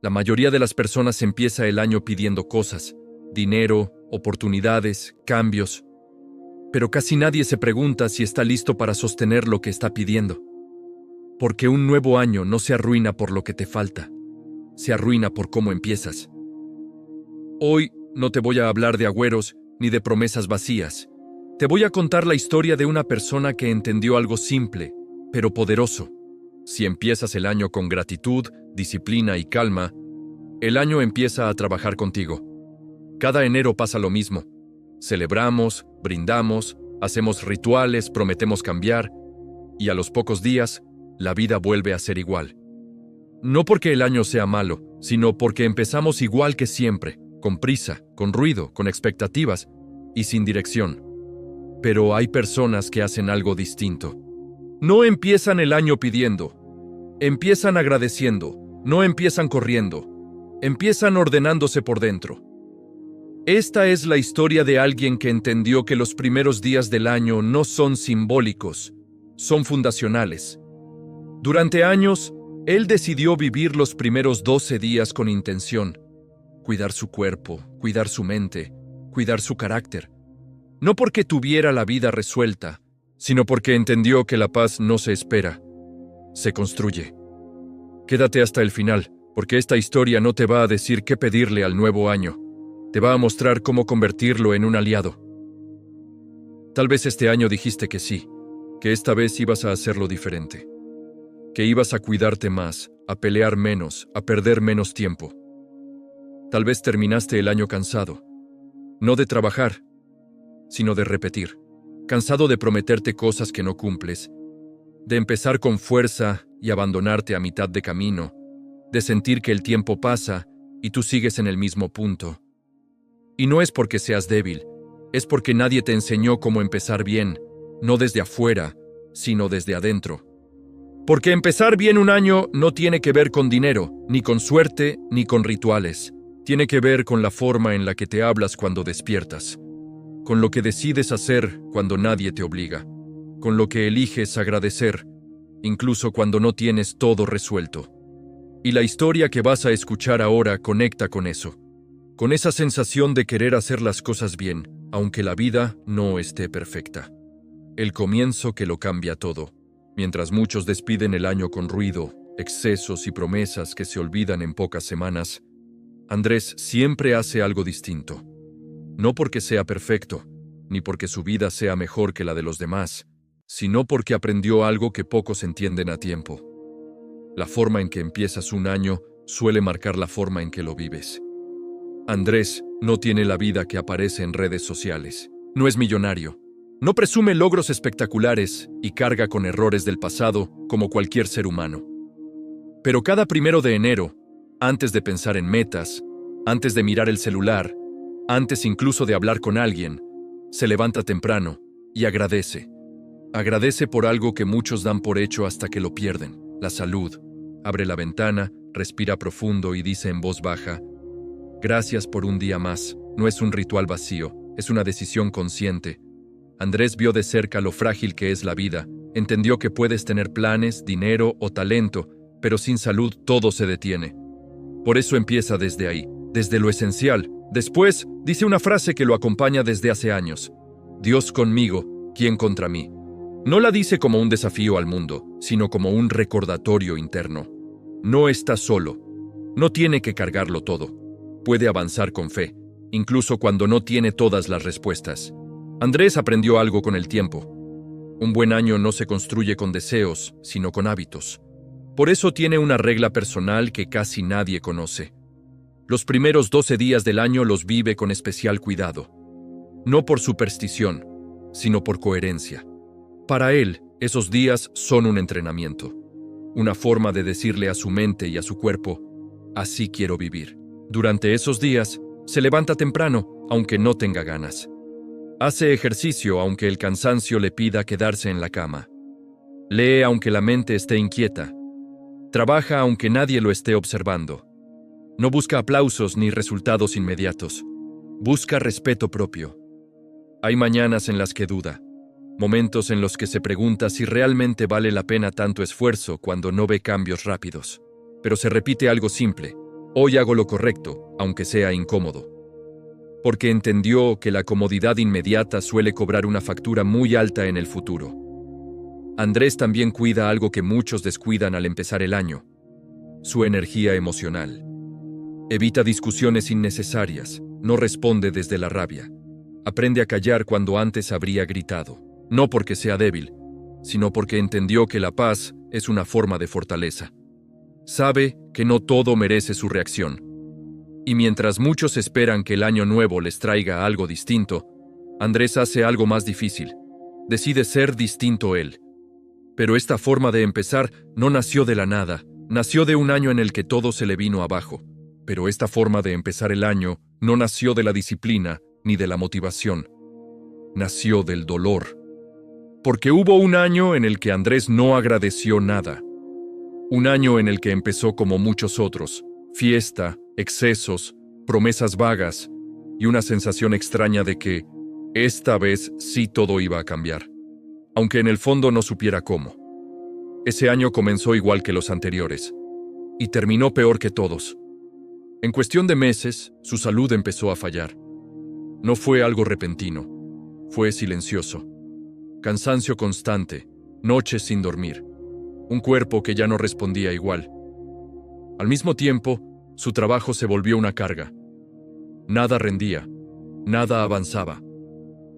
La mayoría de las personas empieza el año pidiendo cosas, dinero, oportunidades, cambios, pero casi nadie se pregunta si está listo para sostener lo que está pidiendo. Porque un nuevo año no se arruina por lo que te falta, se arruina por cómo empiezas. Hoy no te voy a hablar de agüeros ni de promesas vacías. Te voy a contar la historia de una persona que entendió algo simple, pero poderoso. Si empiezas el año con gratitud, disciplina y calma, el año empieza a trabajar contigo. Cada enero pasa lo mismo. Celebramos, brindamos, hacemos rituales, prometemos cambiar, y a los pocos días, la vida vuelve a ser igual. No porque el año sea malo, sino porque empezamos igual que siempre, con prisa, con ruido, con expectativas y sin dirección. Pero hay personas que hacen algo distinto. No empiezan el año pidiendo, empiezan agradeciendo, no empiezan corriendo, empiezan ordenándose por dentro. Esta es la historia de alguien que entendió que los primeros días del año no son simbólicos, son fundacionales. Durante años, él decidió vivir los primeros 12 días con intención, cuidar su cuerpo, cuidar su mente, cuidar su carácter. No porque tuviera la vida resuelta, sino porque entendió que la paz no se espera, se construye. Quédate hasta el final, porque esta historia no te va a decir qué pedirle al nuevo año. Te va a mostrar cómo convertirlo en un aliado. Tal vez este año dijiste que sí, que esta vez ibas a hacerlo diferente, que ibas a cuidarte más, a pelear menos, a perder menos tiempo. Tal vez terminaste el año cansado, no de trabajar, sino de repetir, cansado de prometerte cosas que no cumples, de empezar con fuerza y abandonarte a mitad de camino, de sentir que el tiempo pasa y tú sigues en el mismo punto. Y no es porque seas débil, es porque nadie te enseñó cómo empezar bien, no desde afuera, sino desde adentro. Porque empezar bien un año no tiene que ver con dinero, ni con suerte, ni con rituales. Tiene que ver con la forma en la que te hablas cuando despiertas, con lo que decides hacer cuando nadie te obliga, con lo que eliges agradecer, incluso cuando no tienes todo resuelto. Y la historia que vas a escuchar ahora conecta con eso, con esa sensación de querer hacer las cosas bien, aunque la vida no esté perfecta. El comienzo que lo cambia todo. Mientras muchos despiden el año con ruido, excesos y promesas que se olvidan en pocas semanas, Andrés siempre hace algo distinto. No porque sea perfecto, ni porque su vida sea mejor que la de los demás, sino porque aprendió algo que pocos entienden a tiempo. La forma en que empiezas un año suele marcar la forma en que lo vives. Andrés no tiene la vida que aparece en redes sociales. No es millonario. No presume logros espectaculares y carga con errores del pasado como cualquier ser humano. Pero cada 1 de enero, antes de pensar en metas, antes de mirar el celular, antes incluso de hablar con alguien, se levanta temprano y agradece. Agradece por algo que muchos dan por hecho hasta que lo pierden, la salud. Abre la ventana, respira profundo y dice en voz baja, «Gracias por un día más». No es un ritual vacío, es una decisión consciente. Andrés vio de cerca lo frágil que es la vida, entendió que puedes tener planes, dinero o talento, pero sin salud todo se detiene. Por eso empieza desde ahí, desde lo esencial. Después, dice una frase que lo acompaña desde hace años. Dios conmigo, ¿quién contra mí? No la dice como un desafío al mundo, sino como un recordatorio interno. No está solo. No tiene que cargarlo todo. Puede avanzar con fe, incluso cuando no tiene todas las respuestas. Andrés aprendió algo con el tiempo. Un buen año no se construye con deseos, sino con hábitos. Por eso tiene una regla personal que casi nadie conoce. Los primeros 12 días del año los vive con especial cuidado. No por superstición, sino por coherencia. Para él, esos días son un entrenamiento. Una forma de decirle a su mente y a su cuerpo, así quiero vivir. Durante esos días, se levanta temprano, aunque no tenga ganas. Hace ejercicio aunque el cansancio le pida quedarse en la cama. Lee aunque la mente esté inquieta. Trabaja aunque nadie lo esté observando. No busca aplausos ni resultados inmediatos. Busca respeto propio. Hay mañanas en las que duda. Momentos en los que se pregunta si realmente vale la pena tanto esfuerzo cuando no ve cambios rápidos. Pero se repite algo simple. Hoy hago lo correcto, aunque sea incómodo. Porque entendió que la comodidad inmediata suele cobrar una factura muy alta en el futuro. Andrés también cuida algo que muchos descuidan al empezar el año: su energía emocional. Evita discusiones innecesarias, no responde desde la rabia. Aprende a callar cuando antes habría gritado, no porque sea débil, sino porque entendió que la paz es una forma de fortaleza. Sabe que no todo merece su reacción. Y mientras muchos esperan que el año nuevo les traiga algo distinto, Andrés hace algo más difícil. Decide ser distinto él. Pero esta forma de empezar no nació de la nada, nació de un año en el que todo se le vino abajo. Pero esta forma de empezar el año no nació de la disciplina ni de la motivación. Nació del dolor. Porque hubo un año en el que Andrés no agradeció nada. Un año en el que empezó como muchos otros: fiesta, excesos, promesas vagas y una sensación extraña de que esta vez sí todo iba a cambiar, aunque en el fondo no supiera cómo. Ese año comenzó igual que los anteriores y terminó peor que todos. En cuestión de meses, su salud empezó a fallar. No fue algo repentino, fue silencioso. Cansancio constante, noches sin dormir, un cuerpo que ya no respondía igual. Al mismo tiempo, su trabajo se volvió una carga. Nada rendía, nada avanzaba.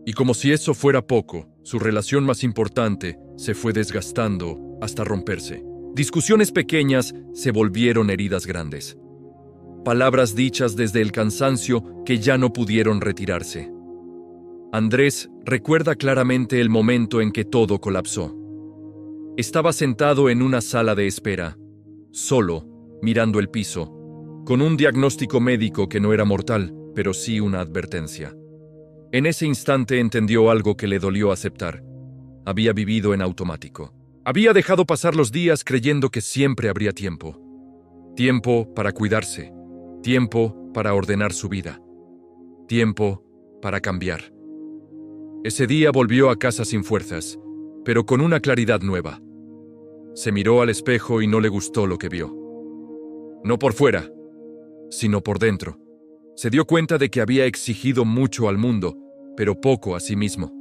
Y como si eso fuera poco, su relación más importante se fue desgastando hasta romperse. Discusiones pequeñas se volvieron heridas grandes. Palabras dichas desde el cansancio que ya no pudieron retirarse. Andrés recuerda claramente el momento en que todo colapsó. Estaba sentado en una sala de espera, solo, mirando el piso, con un diagnóstico médico que no era mortal, pero sí una advertencia. En ese instante entendió algo que le dolió aceptar. Había vivido en automático. Había dejado pasar los días creyendo que siempre habría tiempo. Tiempo para cuidarse. Tiempo para ordenar su vida. Tiempo para cambiar. Ese día volvió a casa sin fuerzas, pero con una claridad nueva. Se miró al espejo y no le gustó lo que vio. No por fuera, sino por dentro. Se dio cuenta de que había exigido mucho al mundo, pero poco a sí mismo.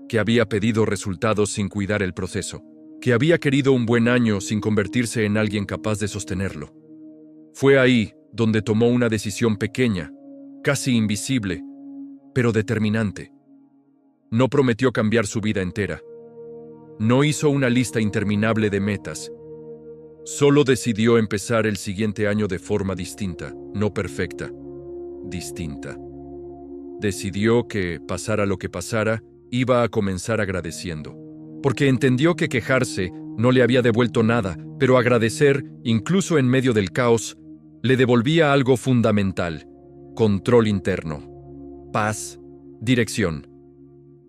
Que había pedido resultados sin cuidar el proceso. Que había querido un buen año sin convertirse en alguien capaz de sostenerlo. Fue ahí donde tomó una decisión pequeña, casi invisible, pero determinante. No prometió cambiar su vida entera. No hizo una lista interminable de metas. Solo decidió empezar el siguiente año de forma distinta, no perfecta, distinta. Decidió que, pasara lo que pasara, iba a comenzar agradeciendo. Porque entendió que quejarse no le había devuelto nada, pero agradecer, incluso en medio del caos, le devolvía algo fundamental: control interno, paz, dirección.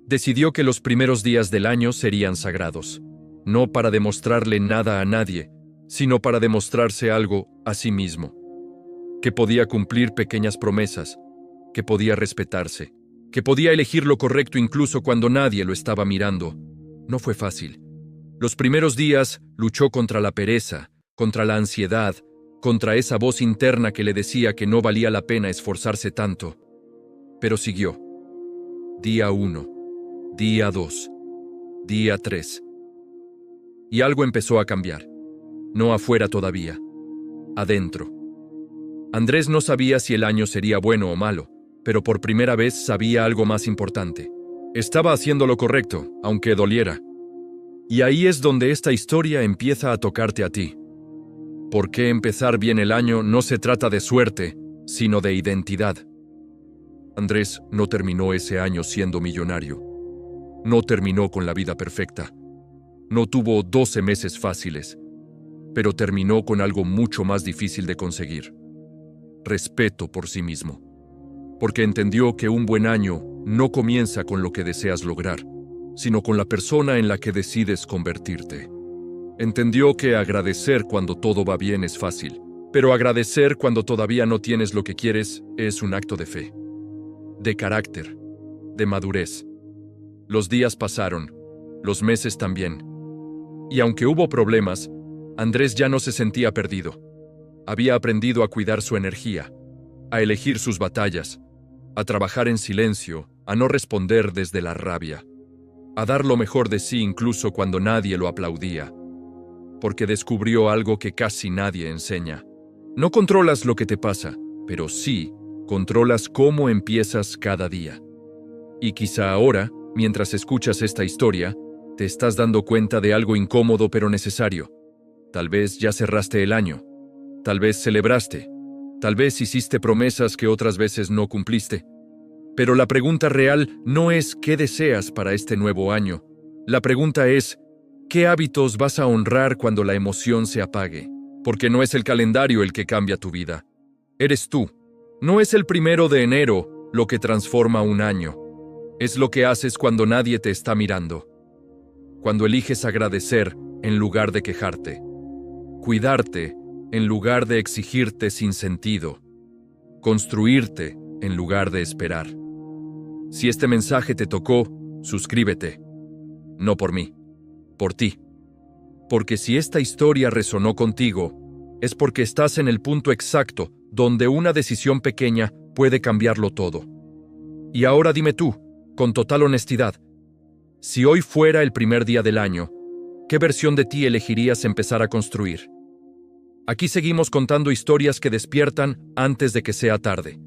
Decidió que los primeros días del año serían sagrados, no para demostrarle nada a nadie, sino para demostrarse algo a sí mismo. Que podía cumplir pequeñas promesas, que podía respetarse, que podía elegir lo correcto incluso cuando nadie lo estaba mirando. No fue fácil. Los primeros días luchó contra la pereza, contra la ansiedad, contra esa voz interna que le decía que no valía la pena esforzarse tanto. Pero siguió. Día 1. Día 2, día 3. Y algo empezó a cambiar. No afuera todavía, adentro. Andrés no sabía si el año sería bueno o malo, pero por primera vez sabía algo más importante. Estaba haciendo lo correcto, aunque doliera. Y ahí es donde esta historia empieza a tocarte a ti. ¿Por qué empezar bien el año no se trata de suerte, sino de identidad? Andrés no terminó ese año siendo millonario. No terminó con la vida perfecta. No tuvo 12 meses fáciles, pero terminó con algo mucho más difícil de conseguir: respeto por sí mismo. Porque entendió que un buen año no comienza con lo que deseas lograr, sino con la persona en la que decides convertirte. Entendió que agradecer cuando todo va bien es fácil, pero agradecer cuando todavía no tienes lo que quieres es un acto de fe, de carácter, de madurez. Los días pasaron, los meses también. Y aunque hubo problemas, Andrés ya no se sentía perdido. Había aprendido a cuidar su energía, a elegir sus batallas, a trabajar en silencio, a no responder desde la rabia, a dar lo mejor de sí incluso cuando nadie lo aplaudía, porque descubrió algo que casi nadie enseña. No controlas lo que te pasa, pero sí controlas cómo empiezas cada día. Y quizá ahora, mientras escuchas esta historia, te estás dando cuenta de algo incómodo pero necesario. Tal vez ya cerraste el año, tal vez celebraste, tal vez hiciste promesas que otras veces no cumpliste. Pero la pregunta real no es ¿qué deseas para este nuevo año? La pregunta es ¿qué hábitos vas a honrar cuando la emoción se apague? Porque no es el calendario el que cambia tu vida. Eres tú. No es el 1 de enero lo que transforma un año. Es lo que haces cuando nadie te está mirando. Cuando eliges agradecer en lugar de quejarte. Cuidarte en lugar de exigirte sin sentido. Construirte en lugar de esperar. Si este mensaje te tocó, suscríbete. No por mí, por ti. Porque si esta historia resonó contigo, es porque estás en el punto exacto donde una decisión pequeña puede cambiarlo todo. Y ahora dime tú, con total honestidad, si hoy fuera el primer día del año, ¿qué versión de ti elegirías empezar a construir? Aquí seguimos contando historias que despiertan antes de que sea tarde.